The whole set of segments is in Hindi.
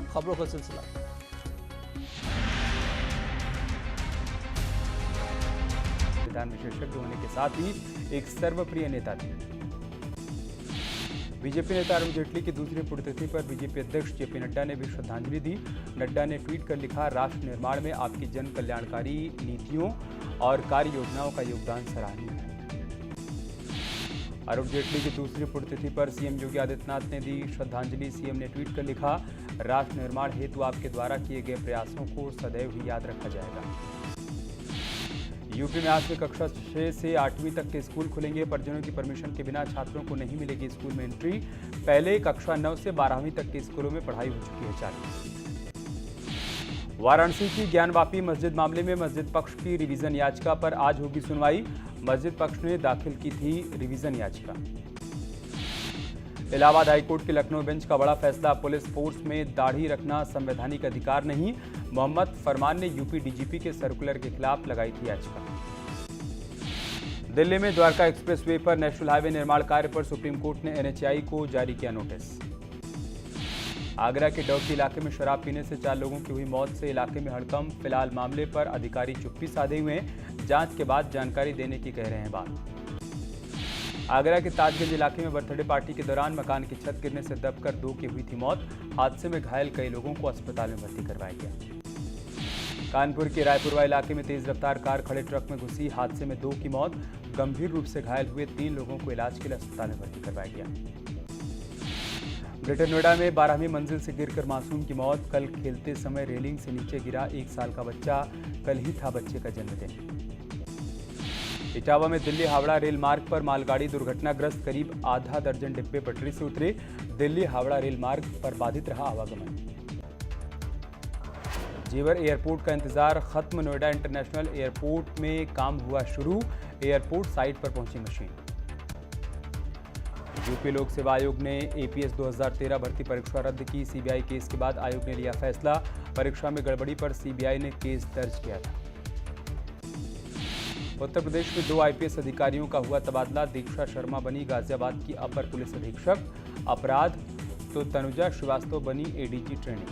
खबरों का सिलसिला। विधान विशेषज्ञ होने के साथ ही एक सर्वप्रिय नेता थे। बीजेपी नेता अरुण जेटली की दूसरी पुण्यतिथि पर बीजेपी अध्यक्ष जेपी नड्डा ने भी श्रद्धांजलि दी। नड्डा ने ट्वीट कर लिखा, राष्ट्र निर्माण में आपकी जन कल्याणकारी नीतियों और कार्य योजनाओं का योगदान सराहनीय है। अरुण जेटली की दूसरी पुण्यतिथि पर सीएम योगी आदित्यनाथ ने दी श्रद्धांजलि। सीएम ने ट्वीट कर लिखा, राष्ट्र निर्माण हेतु आपके द्वारा किए गए प्रयासों को सदैव ही याद रखा जाएगा। यूपी में आज से कक्षा 6 से 8वीं तक के स्कूल खुलेंगे। परिजनों की परमिशन के बिना छात्रों को नहीं मिलेगी स्कूल में एंट्री। पहले कक्षा 9 से 12वीं तक के स्कूलों में पढ़ाई हो चुकी है चालू। वाराणसी की ज्ञानवापी मस्जिद मामले में मस्जिद पक्ष की रिवीजन याचिका पर आज होगी सुनवाई। मस्जिद पक्ष ने दाखिल की थी रिवीजन याचिका। इलाहाबाद हाईकोर्ट के लखनऊ बेंच का बड़ा फैसला, पुलिस फोर्स में दाढ़ी रखना संवैधानिक अधिकार नहीं। मोहम्मद फरमान ने यूपी डीजीपी के सर्कुलर के खिलाफ लगाई थी याचिका। दिल्ली में द्वारका एक्सप्रेसवे पर नेशनल हाईवे निर्माण कार्य पर सुप्रीम कोर्ट ने एनएचएआई को जारी किया नोटिस। आगरा के डौकी इलाके में शराब पीने से 4 लोगों की हुई मौत से इलाके में हड़कंप। फिलहाल मामले पर अधिकारी चुप्पी साधे हुए हैं। जांच के बाद जानकारी देने की कह रहे हैं बात। आगरा के ताजगंज इलाके में बर्थडे पार्टी के दौरान मकान की छत गिरने से दबकर 2 की हुई थी मौत। हादसे में घायल कई लोगों को अस्पताल में भर्ती करवाया गया। कानपुर के रायपुरवा इलाके में तेज रफ्तार कार खड़े ट्रक में घुसी। हादसे में 2 की मौत। गंभीर रूप से घायल हुए 3 लोगों को इलाज के लिए अस्पताल में भर्ती करवाया गया। ग्रेटर नोएडा में 12वीं मंजिल से गिरकर मासूम की मौत। कल खेलते समय रेलिंग से नीचे गिरा 1 साल का बच्चा। कल ही था बच्चे का जन्मदिन। इटावा में दिल्ली हावड़ा रेल मार्ग पर मालगाड़ी दुर्घटनाग्रस्त। करीब आधा दर्जन डिब्बे पटरी से उतरे। दिल्ली हावड़ा रेल मार्ग पर बाधित रहा आवागमन। जेवर एयरपोर्ट का इंतजार खत्म। नोएडा इंटरनेशनल एयरपोर्ट में काम हुआ शुरू। एयरपोर्ट साइट पर पहुंची मशीन। यूपी लोक सेवा आयोग ने एपीएस 2013 भर्ती परीक्षा रद्द की। सीबीआई केस के बाद आयोग ने लिया फैसला। परीक्षा में गड़बड़ी पर सीबीआई ने केस दर्ज किया था। उत्तर प्रदेश में 2 आईपीएस अधिकारियों का हुआ तबादला। दीक्षा शर्मा बनी गाजियाबाद की अपर पुलिस अधीक्षक अपराध, तो तनुजा श्रीवास्तव बनी एडीजी ट्रेनिंग।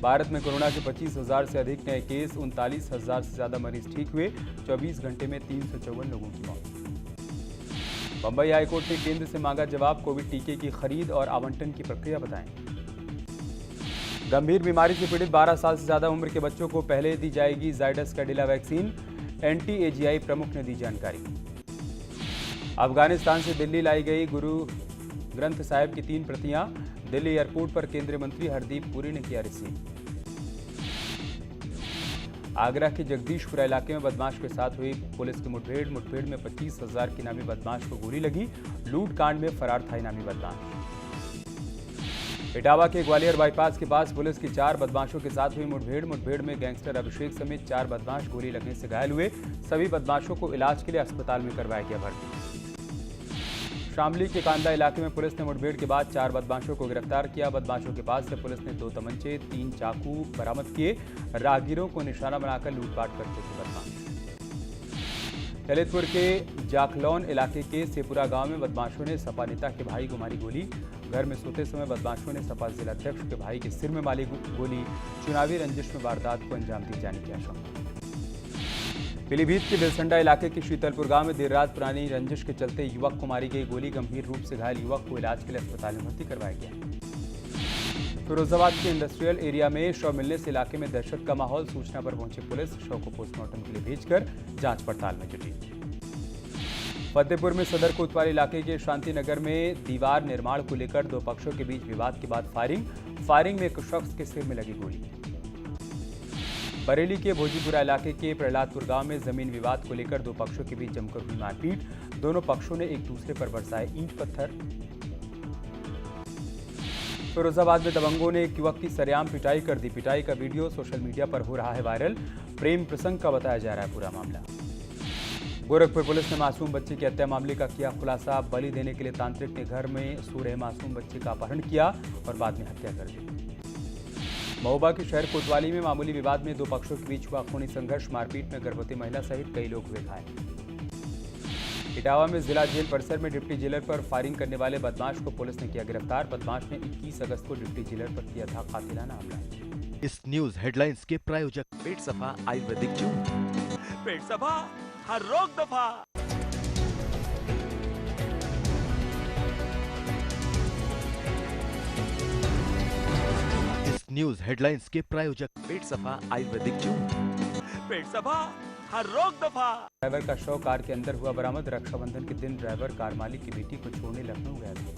भारत में कोरोना के 25,000 से अधिक नए केस। 39,000 से ज्यादा मरीज ठीक हुए। 24 घंटे में 354 लोगों की मौत। बंबई हाईकोर्ट ने केंद्र से मांगा जवाब। कोविड टीके की खरीद और आवंटन की प्रक्रिया बताएं। गंभीर बीमारी से पीड़ित 12 साल से ज्यादा उम्र के बच्चों को पहले दी जाएगी जायडस कैडिला वैक्सीन। एनटीएजीआई प्रमुख ने दी जानकारी। अफगानिस्तान से दिल्ली लाई गई गुरु ग्रंथ साहिब की 3 प्रतियां। दिल्ली एयरपोर्ट पर केंद्रीय मंत्री हरदीप पुरी ने किया रिसीव। आगरा के जगदीशपुरा इलाके में बदमाश के साथ हुई पुलिस की मुठभेड़ में 25,000 के इनामी बदमाश को गोली लगी। लूट कांड में फरार था इनामी बदमाश। इटावा के ग्वालियर बाईपास के पास पुलिस की 4 बदमाशों के साथ हुई मुठभेड़ में गैंगस्टर अभिषेक समेत 4 बदमाश गोली लगने से घायल हुए। सभी बदमाशों को इलाज के लिए अस्पताल में करवाया गया भर्ती। शामली के कांदा इलाके में पुलिस ने मुठभेड़ के बाद 4 बदमाशों को गिरफ्तार किया। बदमाशों के पास से पुलिस ने 2 तमंचे 3 चाकू बरामद किए। राहगीरों को निशाना बनाकर लूटपाट करते थे बदमाश। ललितपुर के जाखलौन इलाके के सेपुरा गांव में बदमाशों ने सपा नेता के भाई को मारी गोली। घर में सोते समय बदमाशों ने सपा जिलाध्यक्ष के भाई के सिर में मारी गोली। चुनावी रंजिश में वारदात को अंजाम दिए जाने की आशंका। पीलीभीत के बिलसंडा इलाके के शीतलपुर गांव में देर रात पुरानी रंजिश के चलते युवक को मारी गई गोली। गंभीर रूप से घायल युवक को इलाज के लिए अस्पताल में भर्ती करवाया गया। फिरोजाबाद के इंडस्ट्रियल एरिया में शव मिलने से इलाके में दहशत का माहौल। सूचना पर पहुंची पुलिस शव को पोस्टमार्टम के लिए भेजकर जांच पड़ताल में जुटी। फतेहपुर में सदर कोतवाली इलाके के शांति नगर में दीवार निर्माण को लेकर 2 पक्षों के बीच विवाद के बाद फायरिंग में एक शख्स के सिर में लगी गोली। बरेली के भोजीपुरा इलाके के प्रहलादपुर गांव में जमीन विवाद को लेकर 2 पक्षों के बीच जमकर हुई मारपीट। दोनों पक्षों ने एक दूसरे पर बरसाए ईंट पत्थर। फिरोजाबाद में दबंगों ने एक युवक की सरेआम पिटाई कर दी। पिटाई का वीडियो सोशल मीडिया पर हो रहा है वायरल। प्रेम प्रसंग का बताया जा रहा है पूरा मामला। गोरखपुर पुलिस ने मासूम बच्चे की हत्या मामले का किया खुलासा। बलि देने के लिए तांत्रिक ने घर में सो रहे मासूम बच्चे का अपहरण किया और बाद में हत्या कर दी। महोबा के शहर कोतवाली में मामूली विवाद में 2 पक्षों के बीच हुआ खूनी संघर्ष। मारपीट में गर्भवती महिला सहित कई लोग हुए घायल। इटावा में जिला जेल परिसर में डिप्टी जेलर पर फायरिंग करने वाले बदमाश को पुलिस ने किया गिरफ्तार। बदमाश ने 21 अगस्त को डिप्टी जेलर पर किया था कातिलाना हमला। इस न्यूज हेडलाइंस के प्रायोजक पेट सफा आयुर्वेदिक जूस। पेट सफा हर रोग दफा। इस न्यूज हेडलाइंस के प्रायोजक पेट सफा आयुर्वेदिक जूस। पेट सफा हर रोग दफा। ड्राइवर का शव कार के अंदर हुआ बरामद। रक्षाबंधन के दिन ड्राइवर कार मालिक की बेटी को छोड़ने लखनऊ गया था।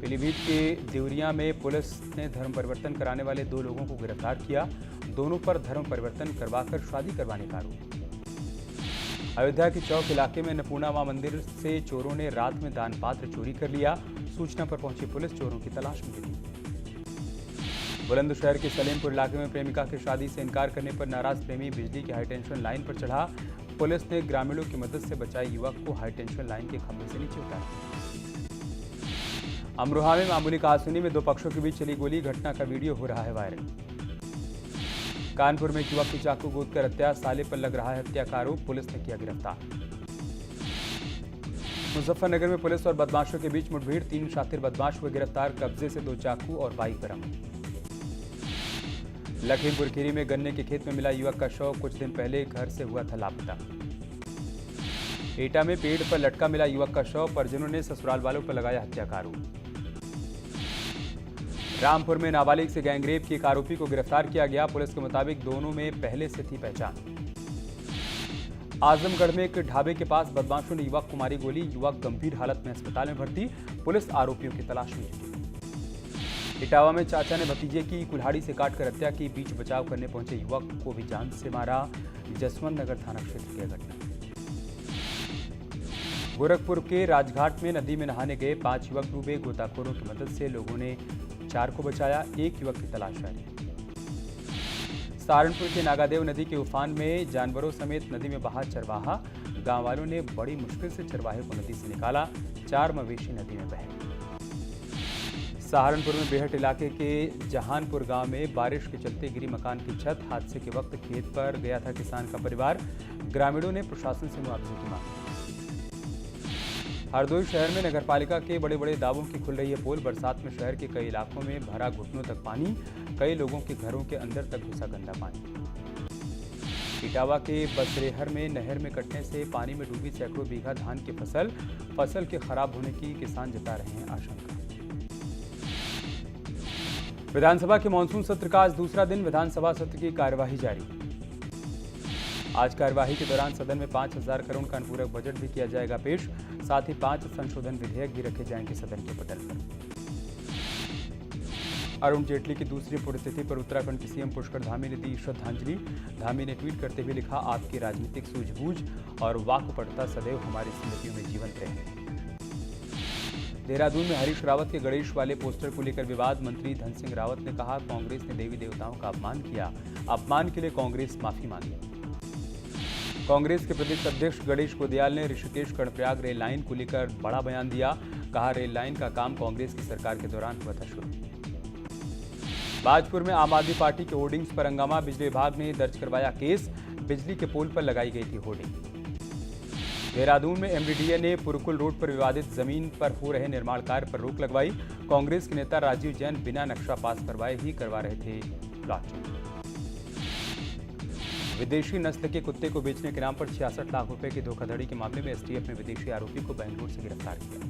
पीलीभीत के देवरिया में पुलिस ने धर्म परिवर्तन कराने वाले 2 लोगों को गिरफ्तार किया। दोनों पर धर्म परिवर्तन करवाकर शादी करवाने का आरोप। अयोध्या के चौक इलाके में अन्नपूर्णा मां मंदिर से चोरों ने रात में दान पात्र चोरी कर लिया। सूचना पर पहुंची पुलिस चोरों की तलाश में जुटी। बुलंदशहर के सलेमपुर इलाके में प्रेमिका की शादी से इनकार करने पर नाराज प्रेमी बिजली की हाईटेंशन लाइन पर चढ़ा। पुलिस ने ग्रामीणों की मदद से बचाए युवक को हाईटेंशन लाइन के खंभे से नीचे उतारा। अमरोहा में मामूली कहासुनी में 2 पक्षों के बीच चली गोली। घटना का वीडियो हो रहा है वायरल। कानपुर में एक युवक की चाकू गोदकर हत्या। साले पर लग रहा है हत्या का आरोप। पुलिस ने किया गिरफ्तार। मुजफ्फरनगर में पुलिस और बदमाशों के बीच मुठभेड़। 3 शातिर बदमाश हुए गिरफ्तार। कब्जे से 2 चाकू और बाइक बरामद। लखीमपुर खीरी में गन्ने के खेत में मिला युवक का शव। कुछ दिन पहले घर से हुआ था लापता। एटा में पेड़ पर लटका मिला युवक का शव। परिजनों ने ससुराल वालों पर लगाया हत्या का आरोप। रामपुर में नाबालिग से गैंगरेप के एक आरोपी को गिरफ्तार किया गया। पुलिस के मुताबिक दोनों में पहले से थी पहचान। आजमगढ़ में एक ढाबे के पास बदमाशों ने युवक को मारी गोली। युवक गंभीर हालत में अस्पताल में भर्ती। पुलिस आरोपियों की तलाश में जुटी। इटावा में चाचा ने भतीजे की कुल्हाड़ी से काटकर हत्या की। बीच बचाव करने पहुंचे युवक को भी जान से मारा। जसवंत नगर थाना क्षेत्र की घटना। गोरखपुर के राजघाट में नदी में नहाने गए 5 युवक डूबे। गोताखोरों की मदद से लोगों ने 4 को बचाया। 1 युवक की तलाश जारी। सहारनपुर के नागादेव नदी के उफान में जानवरों समेत नदी में बहा चरवाहा। गांव वालों ने बड़ी मुश्किल से चरवाहे को नदी से निकाला। 4 मवेशी नदी में बहे। सहारनपुर में बेहट इलाके के जहानपुर गांव में बारिश के चलते गिरी मकान की छत। हादसे के वक्त खेत पर गया था किसान का परिवार। ग्रामीणों ने प्रशासन से मुआवजे की मांग। हरदोई शहर में नगरपालिका के बड़े बड़े दावों की खुल रही है पोल। बरसात में शहर के कई इलाकों में भरा घुटनों तक पानी। कई लोगों के घरों के अंदर तक घुसा गंदा पानी। इटावा के बसरेहर में नहर में कटने से पानी में डूबी सैकड़ों बीघा धान की फसल के खराब होने की किसान जता रहे हैं आशंका। विधानसभा के मानसून सत्र का आज दूसरा दिन। विधानसभा सत्र की कार्यवाही जारी। आज कार्यवाही के दौरान सदन में 5000 करोड़ का अनुपूरक बजट भी किया जाएगा पेश। साथ ही 5 संशोधन विधेयक भी रखे जाएंगे सदन के पटल पर। अरुण जेटली की दूसरी पुण्यतिथि पर उत्तराखंड के सीएम पुष्कर धामी ने दी श्रद्धांजलि। धामी ने ट्वीट करते हुए लिखा, आपकी राजनीतिक सूझबूझ और वाक्पटुता सदैव हमारी स्मृतियों में जीवंत रहे। देहरादून में हरीश रावत के गणेश वाले पोस्टर को लेकर विवाद। मंत्री धन सिंह रावत ने कहा, कांग्रेस ने देवी देवताओं का अपमान किया। अपमान के लिए कांग्रेस माफी मांगी। कांग्रेस के प्रदेश अध्यक्ष गणेश गोदयाल ने ऋषिकेश कर्णप्रयाग रेल लाइन को लेकर बड़ा बयान दिया। कहा, रेल लाइन का काम कांग्रेस की सरकार के दौरान हुआ था शुरू। बाजपुर में आम आदमी पार्टी के होर्डिंग्स पर हंगामा। बिजली विभाग ने दर्ज करवाया केस। बिजली के पोल पर लगाई गई थी होर्डिंग। देहरादून में एमडीडीए ने पुरकुल रोड पर विवादित जमीन पर हो रहे निर्माण कार्य पर रोक लगवाई। कांग्रेस के नेता राजीव जैन बिना नक्शा पास करवाए ही करवा रहे थे प्लॉटिंग। विदेशी नस्ल के कुत्ते को बेचने के नाम पर 66 लाख रुपए की धोखाधड़ी के मामले में एसटीएफ ने विदेशी आरोपी को बेंगलुरु से गिरफ्तार किया।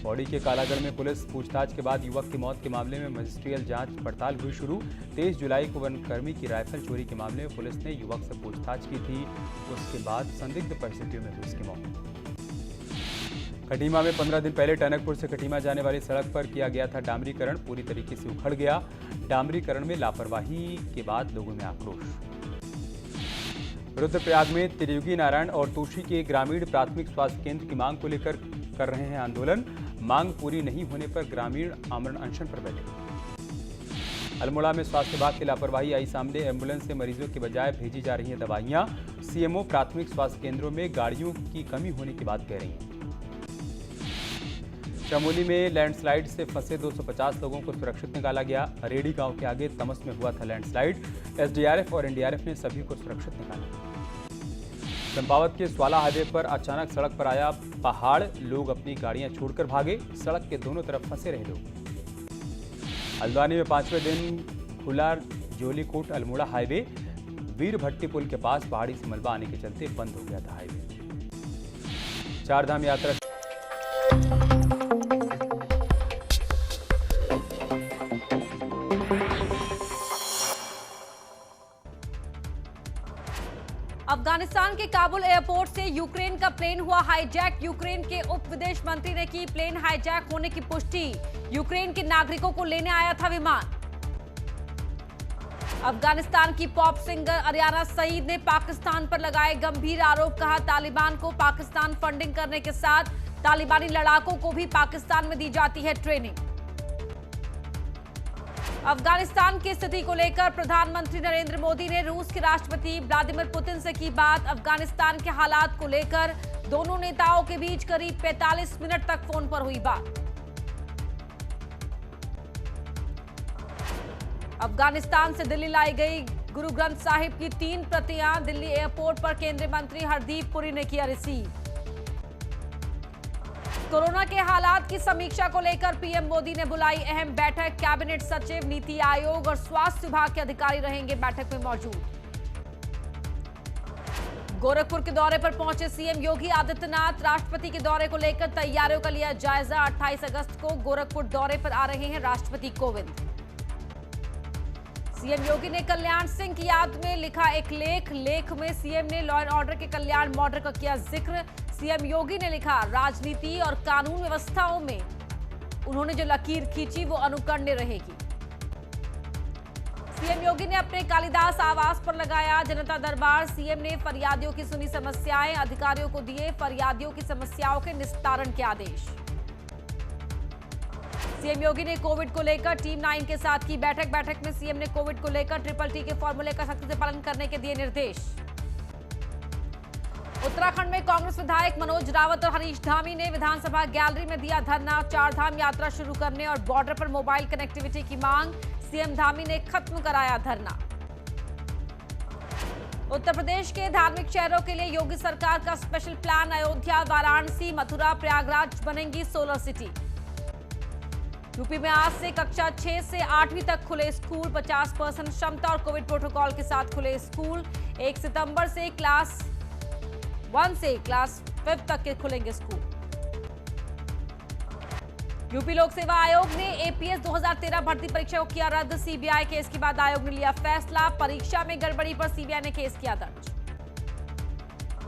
पौड़ी के कालागढ़ में पुलिस पूछताछ के बाद युवक की मौत के मामले में मजिस्ट्रियल जांच पड़ताल हुई शुरू। 23 जुलाई को वनकर्मी की राइफल चोरी के मामले में पुलिस ने युवक से पूछताछ की थी। उसके बाद संदिग्ध परिस्थितियों में हुई उसकी मौत। खटीमा में 15 दिन पहले टनकपुर से खटीमा जाने वाली सड़क पर किया गया था डामरीकरण। पूरी तरीके से उखड़ गया। डामरीकरण में लापरवाही के बाद लोगों में आक्रोश। रुद्रप्रयाग में त्रियुगी नारायण और तोशी के ग्रामीण प्राथमिक स्वास्थ्य केंद्र की मांग को लेकर कर रहे हैं आंदोलन। मांग पूरी नहीं होने पर ग्रामीण आमरण अनशन पर बैठे। अल्मोड़ा में स्वास्थ्य विभाग की लापरवाही आई सामने। एम्बुलेंस से मरीजों के बजाय भेजी जा रही हैं दवाइयां। सीएमओ प्राथमिक स्वास्थ्य केंद्रों में गाड़ियों की कमी होने की बात कह रही हैं। चमोली में लैंडस्लाइड से फंसे 250 लोगों को सुरक्षित निकाला गया। रेडी गांव के आगे तमस में हुआ था लैंडस्लाइड। एसडीआरएफ और एनडीआरएफ ने सभी को सुरक्षित निकाला। चंपावत के स्वाला हाईवे पर अचानक सड़क पर आया पहाड़, लोग अपनी गाड़ियां छोड़कर भागे। सड़क के दोनों तरफ फंसे रहे लोग। हल्द्वानी में 5वें दिन खुला जोलीकोट अल्मोड़ा हाईवे। वीरभट्टी पुल के पास पहाड़ी से मलबा आने के चलते बंद हो गया था हाईवे। चारधाम यात्रा अफगानिस्तान के काबुल एयरपोर्ट से यूक्रेन का प्लेन हुआ हाईजैक। यूक्रेन के उप विदेश मंत्री ने की प्लेन हाईजैक होने की पुष्टि। यूक्रेन के नागरिकों को लेने आया था विमान। अफगानिस्तान की पॉप सिंगर अरियाना सईद ने पाकिस्तान पर लगाए गंभीर आरोप। कहा, तालिबान को पाकिस्तान फंडिंग करने के साथ तालिबानी लड़ाकों को भी पाकिस्तान में दी जाती है ट्रेनिंग। अफगानिस्तान की स्थिति को लेकर प्रधानमंत्री नरेंद्र मोदी ने रूस के राष्ट्रपति व्लादिमीर पुतिन से की बात। अफगानिस्तान के हालात को लेकर दोनों नेताओं के बीच करीब 45 मिनट तक फोन पर हुई बात। अफगानिस्तान से दिल्ली लाई गई गुरु ग्रंथ साहिब की 3 प्रतियां दिल्ली एयरपोर्ट पर केंद्रीय मंत्री हरदीप पुरी ने किया रिसीव। कोरोना के हालात की समीक्षा को लेकर पीएम मोदी ने बुलाई अहम बैठक। कैबिनेट सचिव, नीति आयोग और स्वास्थ्य विभाग के अधिकारी रहेंगे बैठक में मौजूद। गोरखपुर के दौरे पर पहुंचे सीएम योगी आदित्यनाथ। राष्ट्रपति के दौरे को लेकर तैयारियों का लिया जायजा। 28 अगस्त को गोरखपुर दौरे पर आ रहे हैं राष्ट्रपति कोविंद। सीएम योगी ने कल्याण सिंह की याद में लिखा एक लेख में सीएम ने लॉ एंड ऑर्डर के कल्याण मॉडल का किया जिक्र। सीएम योगी ने लिखा, राजनीति और कानून व्यवस्थाओं में उन्होंने जो लकीर खींची वो अनुकरणीय रहेगी। सीएम योगी ने अपने कालिदास आवास पर लगाया जनता दरबार। सीएम ने फरियादियों की सुनी समस्याएं, अधिकारियों को दिए फरियादियों की समस्याओं के निस्तारण के आदेश। सीएम योगी ने कोविड को लेकर टीम 9 के साथ की बैठक में सीएम ने कोविड को लेकर TTT के फॉर्मूले का सख्ती से पालन करने के दिए निर्देश। उत्तराखंड में कांग्रेस विधायक मनोज रावत और हरीश धामी ने विधानसभा गैलरी में दिया धरना। चारधाम यात्रा शुरू करने और बॉर्डर पर मोबाइल कनेक्टिविटी की मांग। सीएम धामी ने खत्म कराया धरना। उत्तर प्रदेश के धार्मिक शहरों के लिए योगी सरकार का स्पेशल प्लान। अयोध्या, वाराणसी, मथुरा, प्रयागराज बनेंगी सोलर सिटी। यूपी में आज से कक्षा 6 से 8वीं तक खुले स्कूल। 50% क्षमता और कोविड प्रोटोकॉल के साथ खुले स्कूल। 1 सितंबर से क्लास 1 से क्लास 5 तक के खुलेंगे स्कूल। यूपी लोक सेवा आयोग ने एपीएस 2013 भर्ती परीक्षा को किया रद्द। सीबीआई केस के बाद आयोग ने लिया फैसला। परीक्षा में गड़बड़ी पर सीबीआई ने केस किया दर्ज।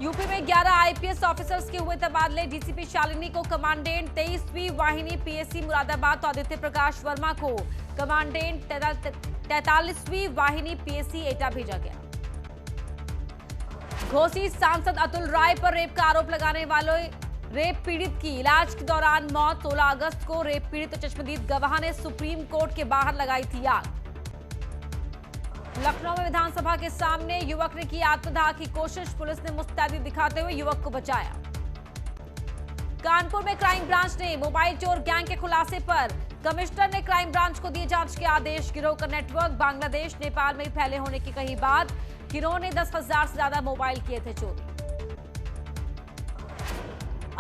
यूपी में 11 आईपीएस ऑफिसर्स के हुए तबादले। डीसीपी शालिनी को कमांडेंट 23वीं वाहिनी पीएससी मुरादाबाद तो आदित्य प्रकाश वर्मा को कमांडेंट 43वीं वाहिनी पीएससी एटा भेजा गया। घोसी सांसद अतुल राय पर रेप का आरोप लगाने वाले रेप पीड़ित की इलाज के दौरान मौत। 16 अगस्त को रेप पीड़ित चश्मदीद गवाह ने सुप्रीम कोर्ट के बाहर लगाई थी आग। लखनऊ में विधानसभा के सामने युवक ने की आत्मदाह की कोशिश। पुलिस ने मुस्तैदी दिखाते हुए युवक को बचाया। कानपुर में क्राइम ब्रांच ने मोबाइल चोर गैंग के खुलासे पर कमिश्नर ने क्राइम ब्रांच को दिए जांच के आदेश। गिरोह का नेटवर्क बांग्लादेश, नेपाल में फैले होने की कही बात। गिरोह ने 10,000 से ज्यादा मोबाइल किए थे चोरी।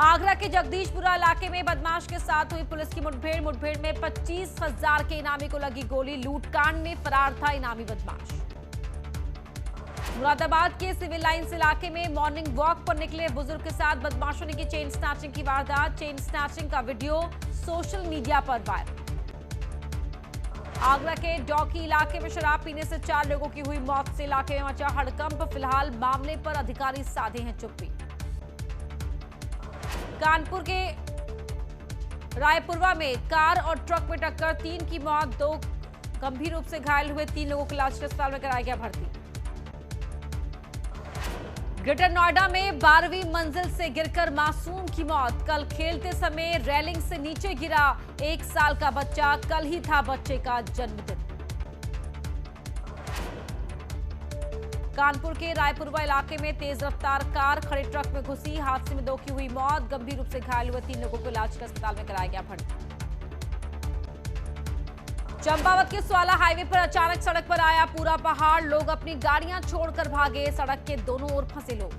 आगरा के जगदीशपुरा इलाके में बदमाश के साथ हुई पुलिस की मुठभेड़ में 25,000 के इनामी को लगी गोली। लूटकांड में फरार था इनामी बदमाश। मुरादाबाद के सिविल लाइंस इलाके में मॉर्निंग वॉक पर निकले बुजुर्ग के साथ बदमाशों ने की चेन स्नैचिंग की वारदात। चेन स्नैचिंग का वीडियो सोशल मीडिया पर वायरल। आगरा के डौकी इलाके में शराब पीने से 4 लोगों की हुई मौत से इलाके में मचा हड़कंप। फिलहाल मामले पर अधिकारी साधे हैं चुप्पी। कानपुर के रायपुरवा में कार और ट्रक में टक्कर, 3 की मौत, 2 गंभीर रूप से घायल हुए। 3 लोगों को इलाज के अस्पताल में कराया गया भर्ती। ग्रेटर नोएडा में 12वीं मंजिल से गिरकर मासूम की मौत। कल खेलते समय रेलिंग से नीचे गिरा 1 साल का बच्चा। कल ही था बच्चे का जन्मदिन। कानपुर के रायपुरवा इलाके में तेज रफ्तार कार खड़े ट्रक में घुसी, हादसे में 2 की हुई मौत। गंभीर रूप से घायल हुए 3 लोगों को इलाज के अस्पताल में कराया गया भर्ती। चंपावत के स्वाला हाईवे पर अचानक सड़क पर आया पूरा पहाड़, लोग अपनी गाड़ियां छोड़कर भागे, सड़क के दोनों ओर फंसे लोग।